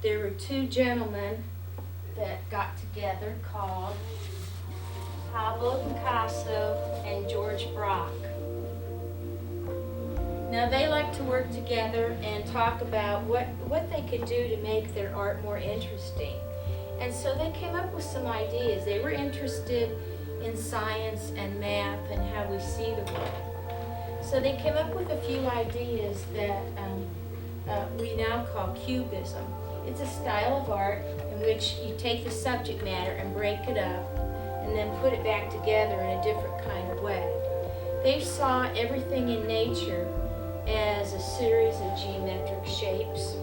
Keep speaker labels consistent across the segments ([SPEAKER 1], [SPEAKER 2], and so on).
[SPEAKER 1] there were two gentlemen that got together called Pablo Picasso and George Braque. Now they like to work together and talk about what they could do to make their art more interesting. And so they came up with some ideas. They were interested in science and math and how we see the world. So they came up with a few ideas that we now call cubism. It's a style of art in which you take the subject matter and break it up and then put it back together in a different kind of way. They saw everything in nature as a series of geometric shapes.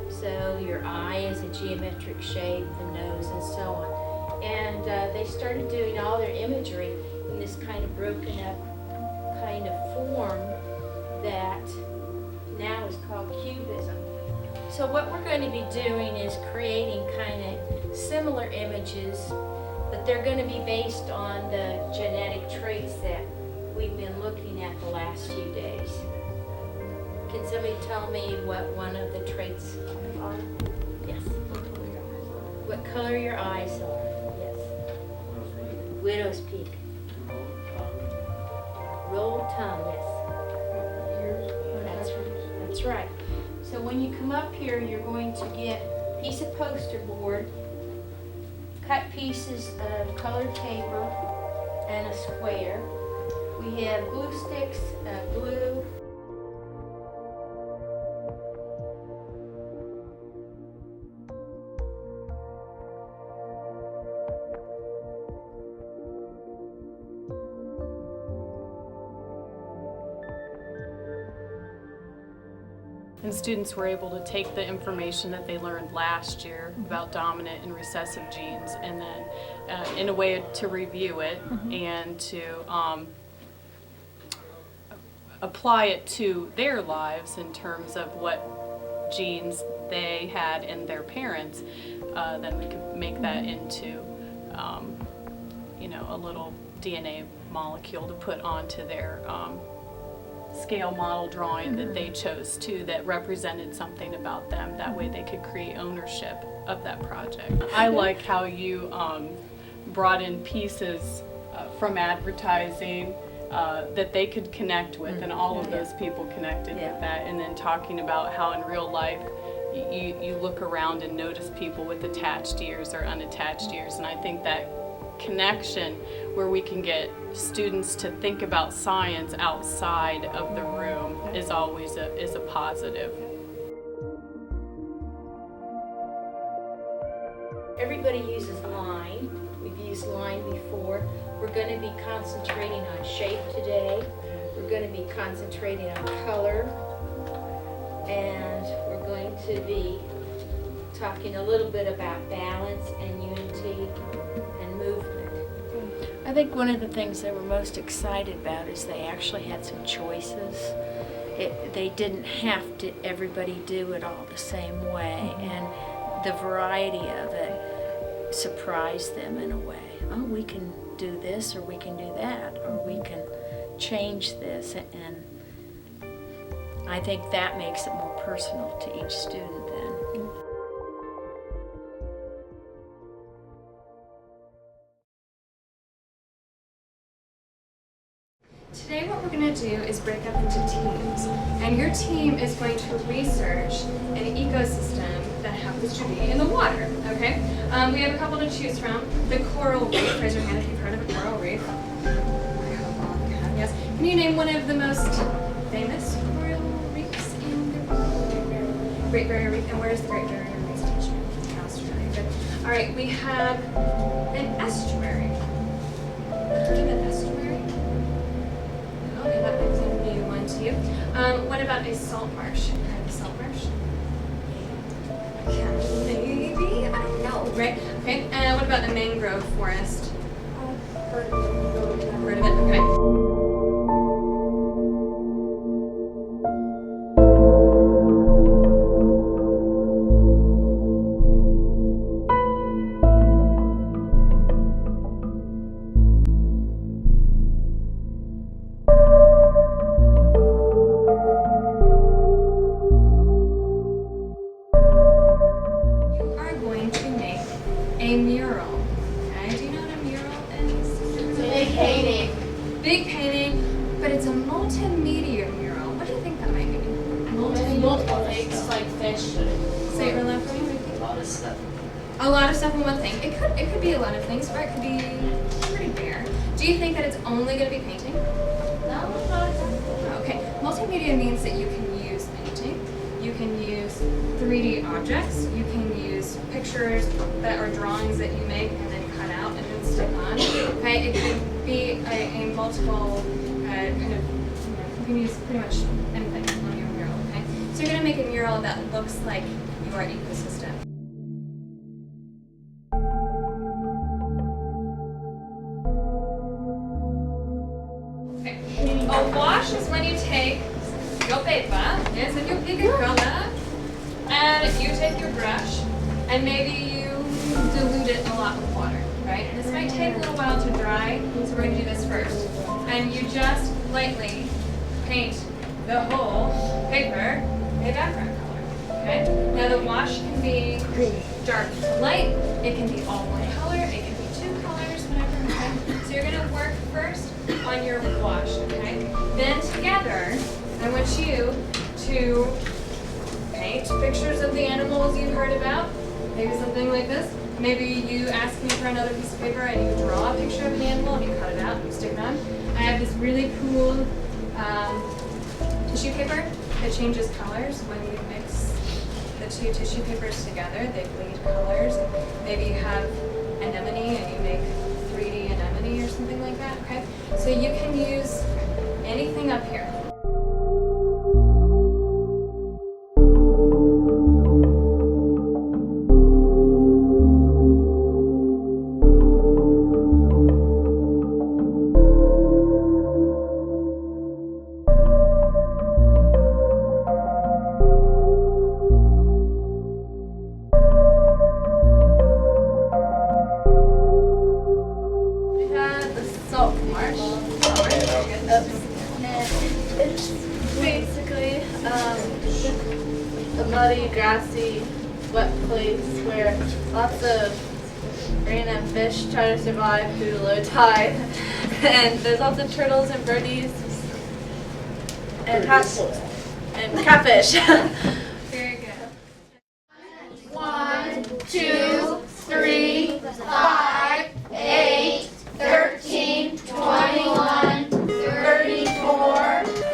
[SPEAKER 1] So your eye is a geometric shape, the nose, and so on. And they started doing all their imagery in this kind of broken up kind of form that now is called cubism. So what we're going to be doing is creating kind of similar images, but they're going to be based on the genetic traits that we've been looking at the last few days. Can somebody tell me what one of the traits are? Yes. What color your eyes are? Yes. Widow's peak. Rolled tongue, yes. That's right. So when you come up here, you're going to get a piece of poster board, cut pieces of colored paper, and a square. We have glue sticks, glue.
[SPEAKER 2] And students were able to take the information that they learned last year about dominant and recessive genes and then in a way to review it and to apply it to their lives in terms of what genes they had in their parents. Then we could make that into a little DNA molecule to put onto their scale model drawing that they chose to that represented something about them. That way they could create ownership of that project. I like how you brought in pieces from advertising that they could connect with, and all of those people connected with that, and then talking about how in real life you look around and notice people with attached ears or unattached ears, and I think that connection where we can get students to think about science outside of the room is always a positive.
[SPEAKER 1] Everybody uses line. We've used line before. We're going to be concentrating on shape today. We're going to be concentrating on color. And we're going to be talking a little bit about balance and unity and movement. I think one of the things they were most excited about is they actually had some choices. They didn't have to everybody do it all the same way, and the variety of it surprised them in a way. Oh, we can do this, or we can do that, or we can change this, and I think that makes it more personal to each student then.
[SPEAKER 3] Today what we're going to do is break up into teams, and your team is going to research an ecosystem that happens to be in the water, okay? We have a couple to choose from. The coral reef, raise your hand if you've heard of a coral reef. Yes. Can you name one of the most famous coral reefs in the world? Great Barrier Reef. And where is the Great Barrier Reef station? Australia. Good. All right, we have an estuary. Heard of an estuary? Okay, that is a new one to you. What about a salt marsh? Heard of a salt marsh? Okay, maybe? I don't know. Right? Okay, and what about a mangrove forest? Heard of it? Okay. big painting, but it's a multimedia mural. What do you think that might mean?
[SPEAKER 4] Multiple things like fish.
[SPEAKER 3] Say it real loud for me.
[SPEAKER 4] A lot of stuff.
[SPEAKER 3] A lot of stuff in one thing. It could be a lot of things, or it could be pretty bare. Do you think that it's only going to be painting?
[SPEAKER 4] No, not exactly.
[SPEAKER 3] Okay. Multimedia means that you can use painting, you can use 3D objects, you can use pictures that are drawings that you make and then cut out and then stick on. Okay. It can be a multiple kind of. You can use pretty much anything on your mural. Okay. So you're going to make a mural that looks like your ecosystem. A wash is when you take your paper, yes, and you pick a color, and you take your brush, and maybe you dilute it a lot with water, right? And this might take a little while to dry, so we're going to do this first. And you just lightly paint the whole paper a background color, okay? Now the wash can be dark to light, it can be all one color, it can be two colors, whatever, okay? So you're going to work first on your wash, okay? Then together, I want you to paint pictures of the animals you heard about. Maybe something like this. Maybe you ask me for another piece of paper and you draw a picture of an animal and you cut it out and you stick it on. I have this really cool tissue paper that changes colors when you mix the two tissue papers together. They bleed colors. Maybe you have anemone and you make 3D anemone or something like that, okay? So you can use anything up here.
[SPEAKER 4] It's basically a muddy, grassy, wet place where lots of random fish try to survive through the low tide. And there's lots of turtles and birdies and catfish.
[SPEAKER 3] Very good.
[SPEAKER 5] 1, 2, 3, 5, 8, 13, 21, 34, 55.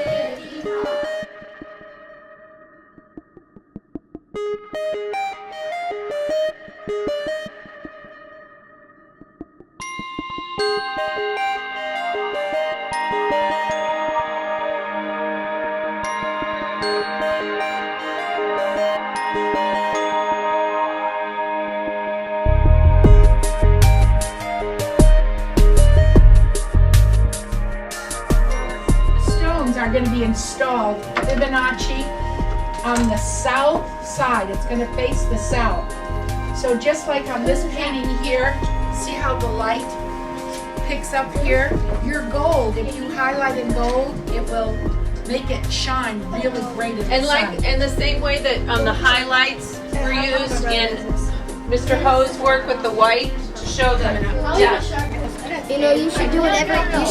[SPEAKER 6] Are going to be installed Fibonacci on the south side. It's going to face the south. So just like on this painting here, see how the light picks up here? Your gold, if you highlight in gold, it will make it shine really great in the
[SPEAKER 7] And
[SPEAKER 6] sun.
[SPEAKER 7] like in the same way that the highlights were used in Mr. Ho's work with the white to show the depth.
[SPEAKER 5] You know, you should do whatever you want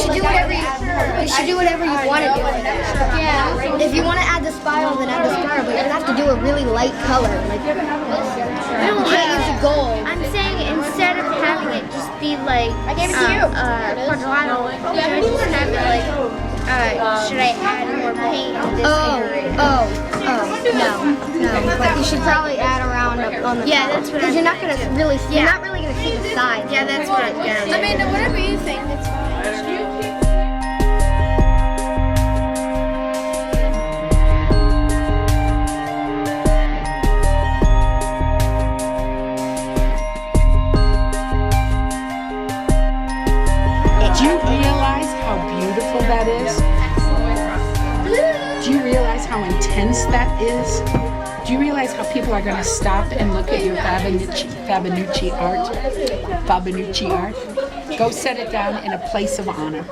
[SPEAKER 5] to do. Yeah. If you want to add the spiral, then add the spiral, but you have to do a really light color. Like you don't want to use the gold.
[SPEAKER 8] I'm saying instead of having it just be like quadrilateral, should I just have it like should I add more paint to this area?
[SPEAKER 5] No. But you should probably add around up on the top.
[SPEAKER 8] That's what
[SPEAKER 5] because you're not gonna really see the sides.
[SPEAKER 8] Yeah, that's what I'm getting.
[SPEAKER 5] I mean, whatever you think, that's fine.
[SPEAKER 6] Do you realize how beautiful that is? Do you realize how intense that is? Do you realize how people are going to stop and look at your Fabinucci art? Go set it down in a place of honor.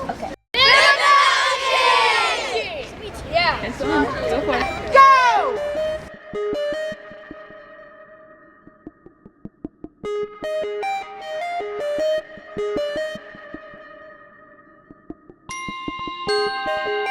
[SPEAKER 5] Yeah.
[SPEAKER 6] Go for it. Go!
[SPEAKER 3] Bye.